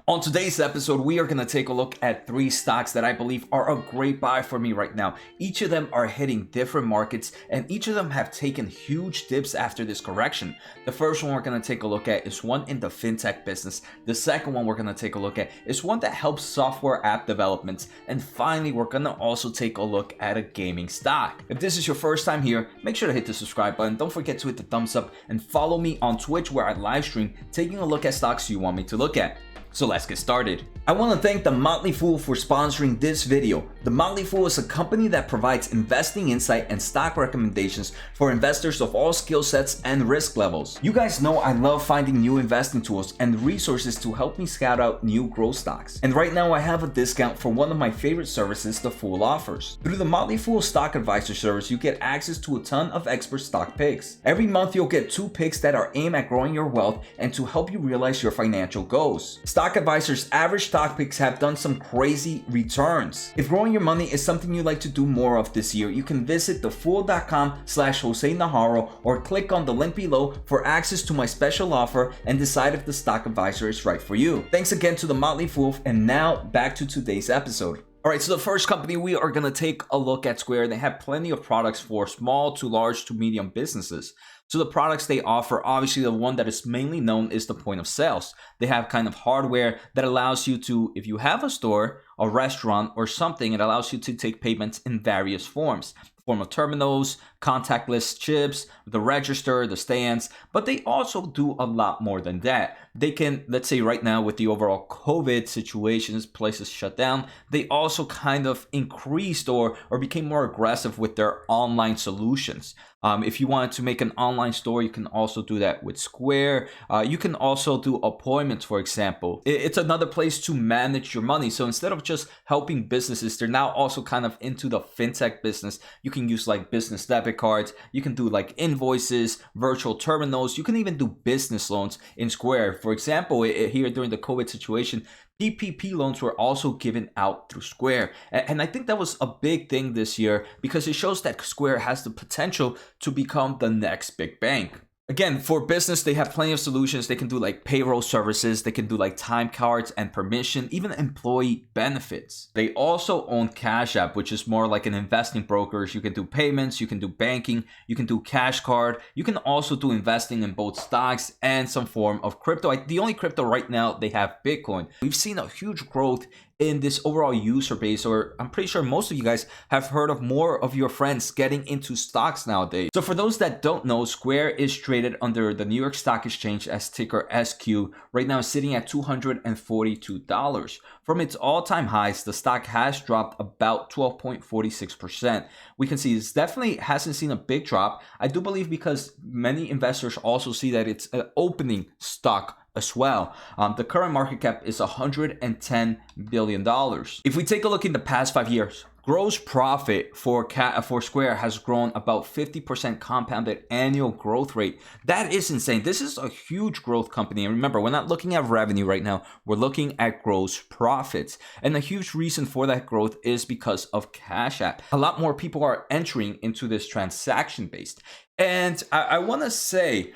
On today's episode, we are going to take a look at 3 stocks that I believe are a great buy for me right now. Each of them are hitting different markets and each of them have taken huge dips after this correction. The first one we're going to take a look at is one in the fintech business. The second one we're going to take a look at is one that helps software app developments. And finally, we're going to also take a look at a gaming stock. If this is your first time here, make sure to hit the subscribe button. Don't forget to hit the thumbs up and follow me on Twitch where I live stream taking a look at stocks you want me to look at. So let's get started. I want to thank The Motley Fool for sponsoring this video. The Motley Fool is a company that provides investing insight and stock recommendations for investors of all skill sets and risk levels. You guys know I love finding new investing tools and resources to help me scout out new growth stocks. And right now I have a discount for one of my favorite services The Fool offers. Through the Motley Fool Stock Advisor service, you get access to a ton of expert stock picks. Every month you'll get 2 picks that are aimed at growing your wealth and to help you realize your financial goals. Stock Advisor's average stock picks have done some crazy returns. If growing your money is something you'd like to do more of this year, you can visit thefool.com/Jose Najarro or click on the link below for access to my special offer and decide if the Stock Advisor is right for you. Thanks again to the Motley Fool, and now back to today's episode. Alright, so the first company we are going to take a look at, Square. They have plenty of products for small to large to medium businesses. So the products they offer, obviously the one that is mainly known is the point of sales. They have kind of hardware that allows you to, if you have a store, a restaurant or something, it allows you to take payments in various forms. Form of terminals, contactless chips, the register, the stands, but they also do a lot more than that. They can, let's say right now with the overall COVID situations, places shut down, they also kind of increased or became more aggressive with their online solutions. If you wanted to make an online store, you can also do that with Square. You can also do appointments, for example. It's another place to manage your money. So instead of just helping businesses, they're now also kind of into the fintech business. You can use like business debit cards. You can do like invoices, virtual terminals. You can even do business loans in Square. For example, here during the COVID situation, PPP loans were also given out through Square. And I think that was a big thing this year because it shows that Square has the potential to become the next big bank. Again, for business, they have plenty of solutions. They can do like payroll services. They can do like time cards and permission, even employee benefits. They also own Cash App, which is more like an investing broker. You can do payments, you can do banking, you can do Cash Card. You can also do investing in both stocks and some form of crypto. The only crypto right now, they have Bitcoin. We've seen a huge growth in this overall user base, or I'm pretty sure most of you guys have heard of more of your friends getting into stocks nowadays. So for those that don't know, Square is traded under the New York Stock Exchange as ticker SQ. Right now it's sitting at $242. From its all-time highs, the stock has dropped about 12.46%. We can see this definitely hasn't seen a big drop. I do believe because many investors also see that it's an opening stock as well. The current market cap is $110 billion. If we take a look in the past 5 years, gross profit for Square has grown about 50% compounded annual growth rate. That is insane. This is a huge growth company. And remember, we're not looking at revenue right now. We're looking at gross profits. And a huge reason for that growth is because of Cash App. A lot more people are entering into this transaction based. And I want to say,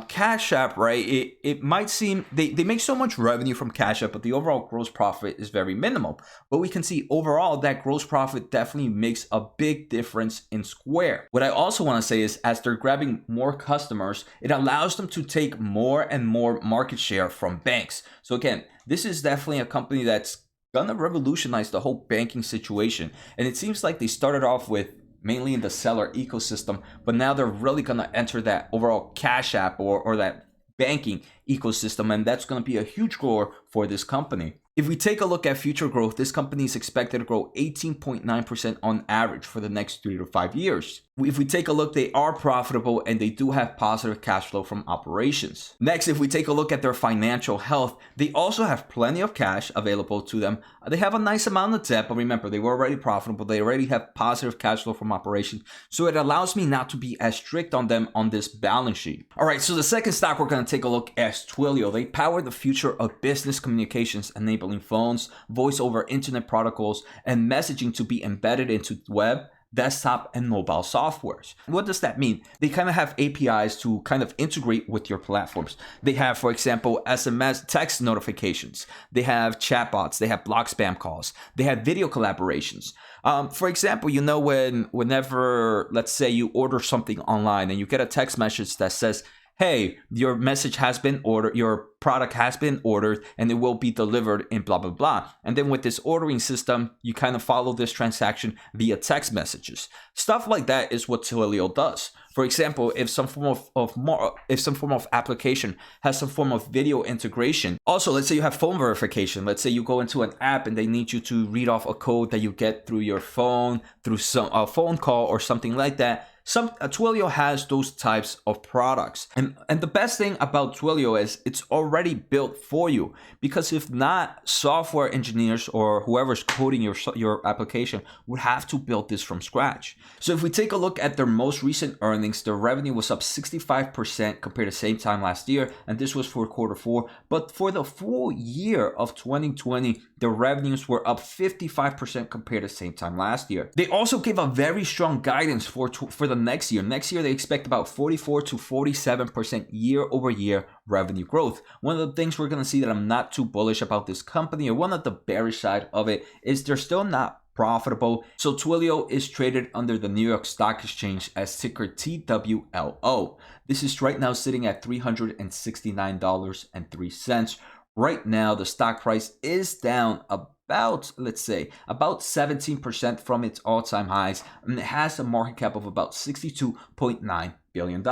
Cash App, right? It might seem they make so much revenue from Cash App, but the overall gross profit is very minimal. But we can see overall that gross profit definitely makes a big difference in Square. What I also want to say is, as they're grabbing more customers, it allows them to take more and more market share from banks. So again, this is definitely a company that's gonna revolutionize the whole banking situation. And it seems like they started off with mainly in the seller ecosystem, but now they're really going to enter that overall Cash App or that banking ecosystem, and that's going to be a huge grower for this company. If we take a look at future growth, this company is expected to grow 18.9% on average for the next 3 to 5 years. If we take a look, they are profitable and they do have positive cash flow from operations. Next, if we take a look at their financial health, they also have plenty of cash available to them. They have a nice amount of debt, but remember, they were already profitable. They already have positive cash flow from operations. So it allows me not to be as strict on them on this balance sheet. All right, so the second stock we're going to take a look at is Twilio. They power the future of business communications, enabling phones, voice over internet protocols, and messaging to be embedded into the web, desktop and mobile softwares. What does that mean? They kind of have APIs to kind of integrate with your platforms. They have, for example, SMS text notifications. They have chatbots. They have block spam calls. They have video collaborations. For example, whenever, let's say you order something online and you get a text message that says, hey, your message has been ordered, your product has been ordered, and it will be delivered in blah, blah, blah. And then with this ordering system, you kind of follow this transaction via text messages. Stuff like that is what Twilio does. For example, if some form of application has some form of video integration. Also, let's say you have phone verification. Let's say you go into an app and they need you to read off a code that you get through your phone, through a phone call or something like that. Twilio has those types of products. And the best thing about Twilio is it's already built for you, because if not, software engineers or whoever's coding your application would have to build this from scratch. So if we take a look at their most recent earnings, their revenue was up 65% compared to the same time last year, and this was for quarter 4. But for the full year of 2020, their revenues were up 55% compared to the same time last year. They also gave a very strong guidance for the next year. Next year, they expect about 44 to 47% year-over-year revenue growth. One of the things we're going to see that I'm not too bullish about this company, or one of the bearish side of it, is they're still not profitable. So Twilio is traded under the New York Stock Exchange as ticker TWLO. This is right now sitting at $369.03. Right now, the stock price is down about 17% from its all-time highs, and it has a market cap of about $62.9 billion.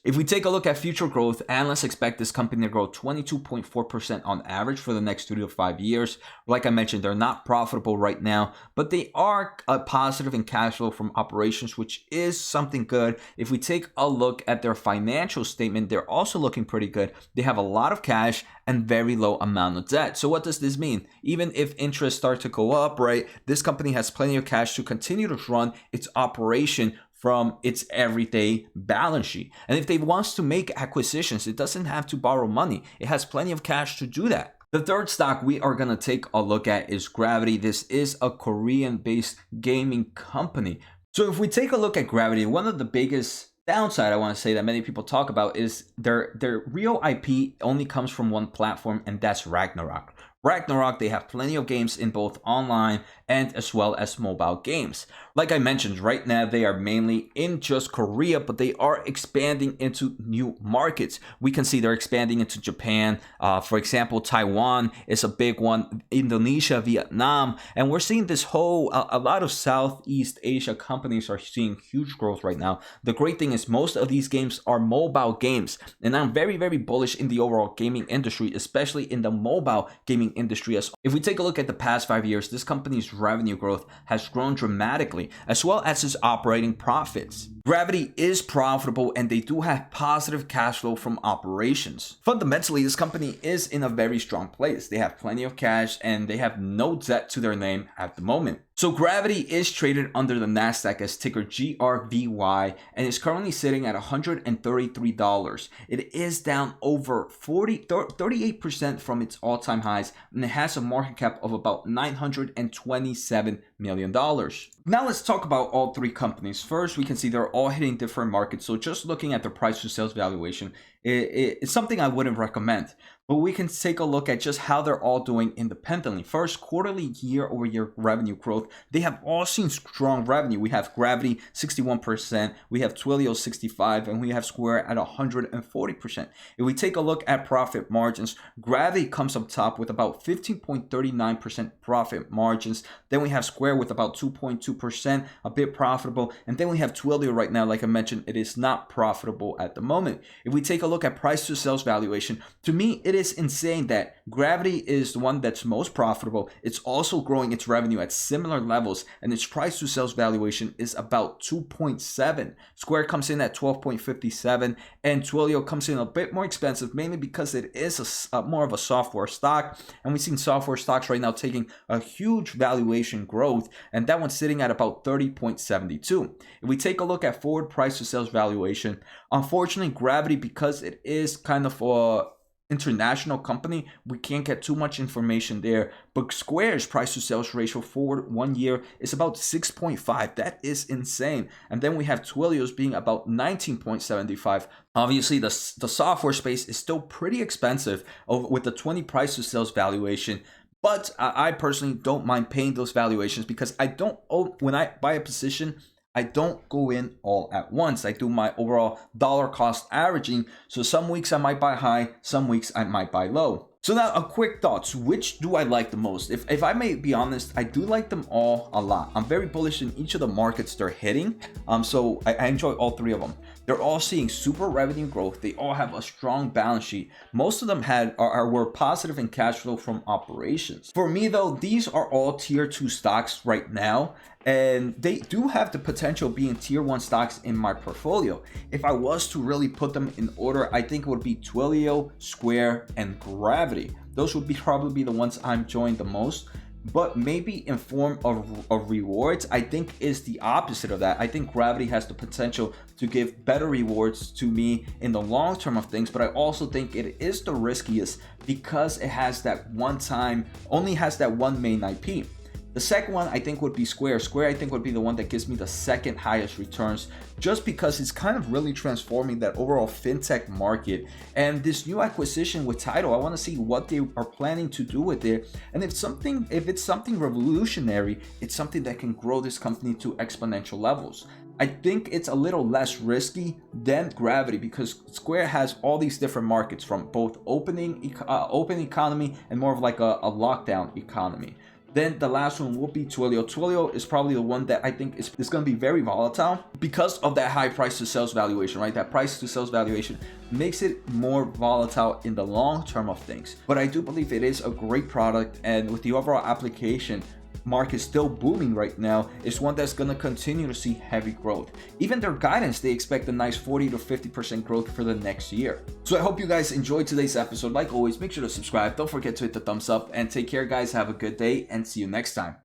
If we take a look at future growth, analysts expect this company to grow 22.4% on average for the next 3 to 5 years. Like I mentioned, they're not profitable right now, but they are positive in cash flow from operations, which is something good. If we take a look at their financial statement, they're also looking pretty good. They have a lot of cash and very low amount of debt. So what does this mean? Even if interests start to go up, right, this company has plenty of cash to continue to run its operation from its everyday balance sheet. And if they wants to make acquisitions, it doesn't have to borrow money. It has plenty of cash to do that. The third stock we are going to take a look at is Gravity. This is a Korean-based gaming company. So if we take a look at Gravity, one of the biggest downside I want to say that many people talk about is their real IP only comes from one platform, and that's Ragnarok. Ragnarok, they have plenty of games in both online and as well as mobile games. Like I mentioned, right now they are mainly in just Korea, but they are expanding into new markets. We can see they're expanding into Japan. For example, Taiwan is a big one, Indonesia, Vietnam, and we're seeing this a lot of Southeast Asia companies are seeing huge growth right now. The great thing is most of these games are mobile games, and I'm very, very bullish in the overall gaming industry, especially in the mobile gaming industry. If we take a look at the past 5 years, this company's revenue growth has grown dramatically, as well as its operating profits. Gravity is profitable and they do have positive cash flow from operations. Fundamentally, this company is in a very strong place. They have plenty of cash and they have no debt to their name at the moment. So Gravity is traded under the Nasdaq as ticker GRVY and is currently sitting at $133. It is down over 38% from its all-time highs, and it has a market cap of about $927 million. Now let's talk about all three companies. First, we can see they're all hitting different markets. So just looking at the price to sales valuation, it's something I wouldn't recommend. But we can take a look at just how they're all doing independently. First, quarterly year-over-year revenue growth. They have all seen strong revenue. We have Gravity 61%, we have Twilio 65%, and we have Square at 140%. If we take a look at profit margins, Gravity comes up top with about 15.39% profit margins. Then we have Square with about 2.2%, a bit profitable. And then we have Twilio right now, like I mentioned, it is not profitable at the moment. If we take a look at price to sales valuation, to me, it is insane that Gravity is the one that's most profitable. It's also growing its revenue at similar levels, and its price to sales valuation is about 2.7. Square comes in at 12.57, and Twilio comes in a bit more expensive, mainly because it is more of a software stock, and we've seen software stocks right now taking a huge valuation growth, and that one's sitting at about 30.72. If we take a look at forward price to sales valuation, unfortunately, Gravity, because it is kind of international company, we can't get too much information there. But Square's price to sales ratio for 1 year is about 6.5. That is insane. And then we have Twilio's being about 19.75. Obviously, the software space is still pretty expensive with the 20 price to sales valuation. But I personally don't mind paying those valuations because when I buy a position, I don't go in all at once. I do my overall dollar cost averaging. So some weeks I might buy high, some weeks I might buy low. So now a quick thoughts. Which do I like the most? If I may be honest, I do like them all a lot. I'm very bullish in each of the markets they're hitting. So I enjoy all three of them. They're all seeing super revenue growth. They all have a strong balance sheet. Most of them were positive in cash flow from operations. For me though, these are all tier 2 stocks right now. And they do have the potential of being tier 1 stocks in my portfolio. If I was to really put them in order, I think it would be Twilio, Square, and Gravity. Those would probably be the ones I'm enjoying the most. But maybe in form of rewards, I think is the opposite of that. I think Gravity has the potential to give better rewards to me in the long term of things, but I also think it is the riskiest because it has that only has that one main IP. The second one I think would be Square. Square I think would be the one that gives me the second highest returns just because it's kind of really transforming that overall fintech market. And this new acquisition with Tidal, I want to see what they are planning to do with it. And if it's something revolutionary, it's something that can grow this company to exponential levels. I think it's a little less risky than Gravity because Square has all these different markets from both open economy and more of like a lockdown economy. Then the last one will be Twilio. Twilio is probably the one that I think is going to be very volatile because of that high price to sales valuation, right? That price to sales valuation makes it more volatile in the long term of things. But I do believe it is a great product, and with the overall application market still booming right now, it's one that's going to continue to see heavy growth. Even their guidance, they expect a nice 40 to 50% growth for the next year. So I hope you guys enjoyed today's episode. Like always, make sure to subscribe. Don't forget to hit the thumbs up and take care, guys. Have a good day and see you next time.